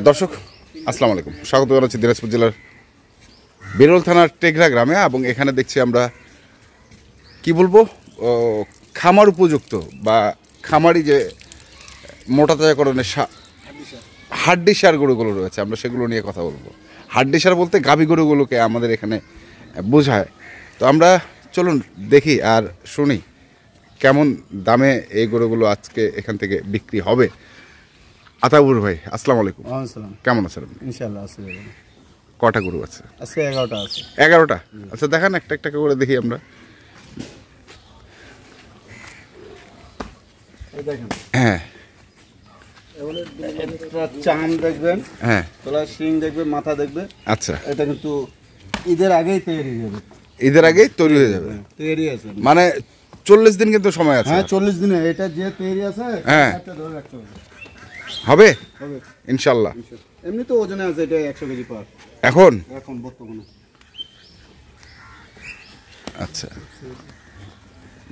দর্শক আসসালামু আলাইকুম, স্বাগত জানাচ্ছি দিনাজপুর জেলার বেরোল থানার টেকরা গ্রামে। এবং এখানে দেখছি আমরা কি বলবো, খামার উপযুক্ত বা খামারি যে মোটা তাজাকরণের হাড্ডি সার গরুগুলো রয়েছে, আমরা সেগুলো নিয়ে কথা বলবো। হাড্ডি সার বলতে গাভী গরুগুলোকে আমাদের এখানে বোঝায়। তো আমরা চলুন দেখি আর শুনি কেমন দামে এই গরুগুলো আজকে এখান থেকে বিক্রি হবে। আতাউর ভাই আসসালামু আলাইকুম। কেমন আছেন আপনি? ইনশাআল্লাহ আছে। কটা গরু আছে? আজকে 11টা আছে। 11টা? আচ্ছা দেখান একটা একটা করে দেখি আমরা। এই দেখেন, হ্যাঁ এটা চাম দেখবেন, হ্যাঁ তোলা শিং দেখবে, মাথা দেখবে। আচ্ছা, এটা কিন্তু ঈদের আগেই তৈরি হয়ে যাবে। ঈদের আগেই তৈরি হয়ে যাবে? তৈরি আছে, মানে 40 দিন কিন্তু সময় আছে। হ্যাঁ 40 দিনে এটা যে তৈরি আছে, হ্যাঁ একটা ধরে রাখতে হবে। হবে হবে ইনশাআল্লাহ। এমনি তো ওজনে আছে এটা 100 কেজি পার এখন বর্তমানে। আচ্ছা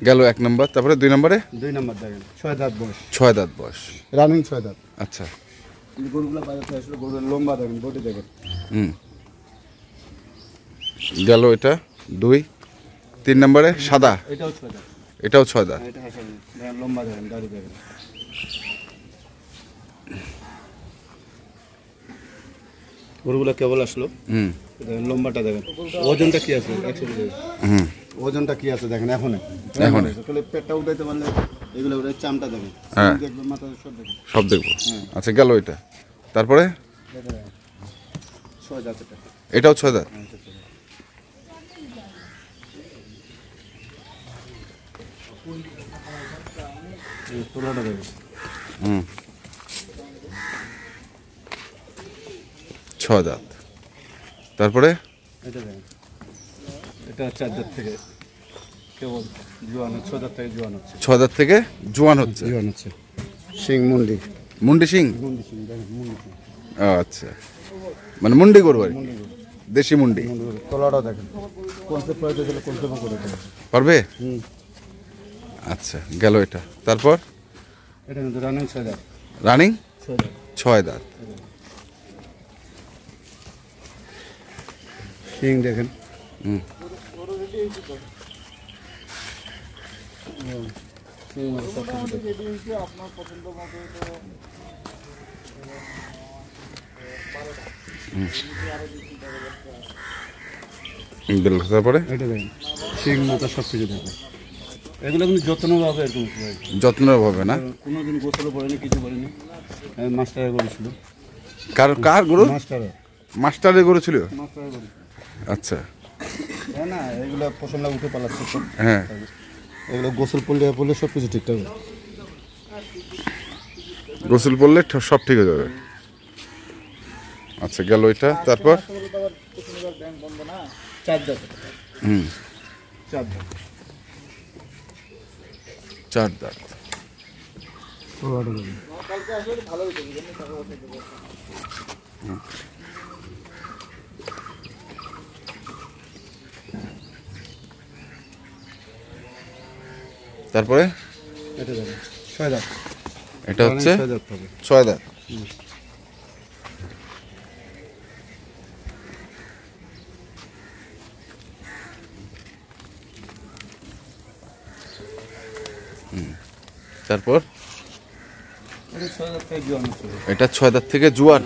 গেল 1 নম্বর, তারপরে 2 নম্বরে? 2 নম্বর দেখেন 6 দাঁত বয়স। 6 দাঁত বয়স, রানিং 6 দাঁত। আচ্ছা গরুগুলো বাইরে থেকে আসলে গরুর লম্বা দেখেন, বডি দেখেন। গেল এটা 2। 3 নম্বরে সাদা, এটাও 6 দাঁত। এটাও 6 দাঁত। এটা হাসান দেখেন, লম্বা দেখেন, দাড়ি দেখেন। গরুগুলো কেবল আসলো, দেখেন লম্বাটা দেখেন, ওজনটা কি আছে 100 কেজি। ওজনটা কি আছে দেখেন। এখন তাহলে পেটটা উঠাইতে পারলে এগুলো উঠে, চামটা দেখেন, দেখবেন, মাথা সব দেখেন, সব দেখবো। আচ্ছা গেল এটা, তারপরে 6 দাঁত। এটাও 6 দাঁত। তোলাটা দেখেন, 6 দাঁত। তারপরে এটা দেখেন, এটা 4 দাঁত থেকে কেবল জোয়ান, 6 দাঁত থেকে জোয়ান হচ্ছে। 6 দাঁত থেকে জোয়ান হচ্ছে। সিং মুন্ডি, মুন্ডি সিং। দেখেন মুন্ডি সিং। আচ্ছা মানে মুন্ডি গরু আর কি, দেশি মুন্ডি। তোলাটা দেখেন, কনসেপ্ট পাইতে গেলে কনসেপ্ট করে দেবে পারবে। আচ্ছা গেল এটা, তারপর এটা কিন্তু রানিং 6 দাঁত। রানিং 6 দাঁত। 6 দাঁত। সিং দেখেন, তারপরে এটা দেখেন, সিং মাথা সব কিছু দেখেন। এগুলো কিন্তু যত্নভাবে এরকম যত্ন হবে না, কোনোদিন গোসলও পড়েনি, কিছু পড়েনি। মাস্টারের গরু ছিল। কার গরু? মাস্টারের গরু ছিল। গরু। আচ্ছা হ্যাঁ না, এগুলো পশমটা উঠে পালাচ্ছে। হ্যাঁ এগুলো গোসল পড়লে সব কিছু ঠিকঠাক হবে। গোসল পড়লে সব ঠিক হয়ে যাবে। আচ্ছা গেল এটা, তারপর 4 দাঁত। 4 দাঁত। তারপরে এটা দেখেন 6 দাঁত। এটা হচ্ছে 6 দাঁত। তারপর এটা 6 দাঁত থেকে জোয়ান।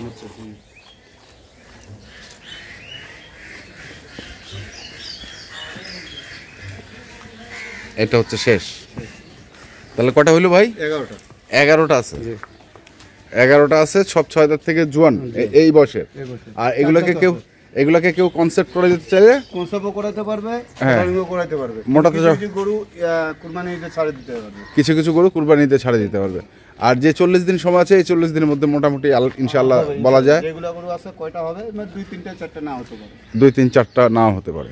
এটা হচ্ছে শেষ। তাহলে কটা হইলো ভাই? 11টা আছে। 11টা আছে, সব 6 দাঁত থেকে জোয়ান এই বয়সের। আর এগুলাকে কেউ কনসেপ্ট করে দিতে চাইলে কনসেপ্টও করাতে পারবে, রানিংও করাতে পারবে। মোটা তাজা গরু কুরবানিতে ছাড়ে দিতে পারবে, কিছু কিছু গরু কুরবানিতে ছাড়ে দিতে পারবে। আর যে 40 দিন সময় আছে, এই 40 দিনের মধ্যে মোটামুটি ইনশাআল্লাহ বলা যায়। যেগুলো গরু আছে কয়টা হবে, 2, 3, 4টা না হতে পারে, 2, 3, 4টা নাও হতে পারে।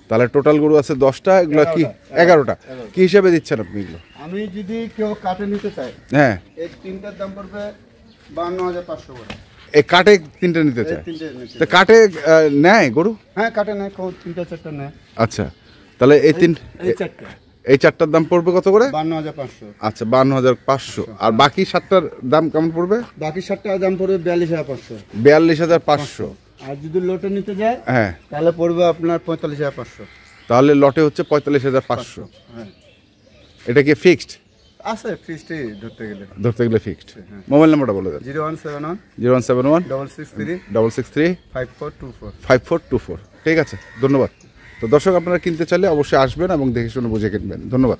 তাহলে টোটাল গরু আছে 10টা, এগুলো কি 11টা? কি হিসাবে দিচ্ছেন আপনি এগুলো? আমি যদি কেউ কাটে নিতে চাই, হ্যাঁ এই তিনটার দাম পড়বে 52,500 করে। এই কাটে 3টে নিতে চায়, তো কাটে নেয় গরু? হ্যাঁ কাটে নেয়, 3টা 4টা নেয়। আচ্ছা তাহলে এই 3 এই 4টা এই 4টার দাম পড়বে কত করে? 52,500। আচ্ছা 52,500। আর বাকি 7টার দাম কেমন পড়বে? বাকি 7টার দাম পড়বে 42,500। 42,500। আর যদি লটে নিতে যায় হ্যাঁ, তাহলে পড়বে আপনার 45,500। তাহলে লটে হচ্ছে 45,500। হ্যাঁ, এটা কি ফিক্সড? আছে ফিক্সডই ধরতে গেলে ফিক্সড। মোবাইল নাম্বারটা বলে দেন। 0171 0171 663 663 5424। 5424। ঠিক আছে, ধন্যবাদ। তো দর্শক, আপনারা কিনতে চাইলে অবশ্যই আসবেন এবং দেখে শুনে বুঝে কিনবেন। ধন্যবাদ।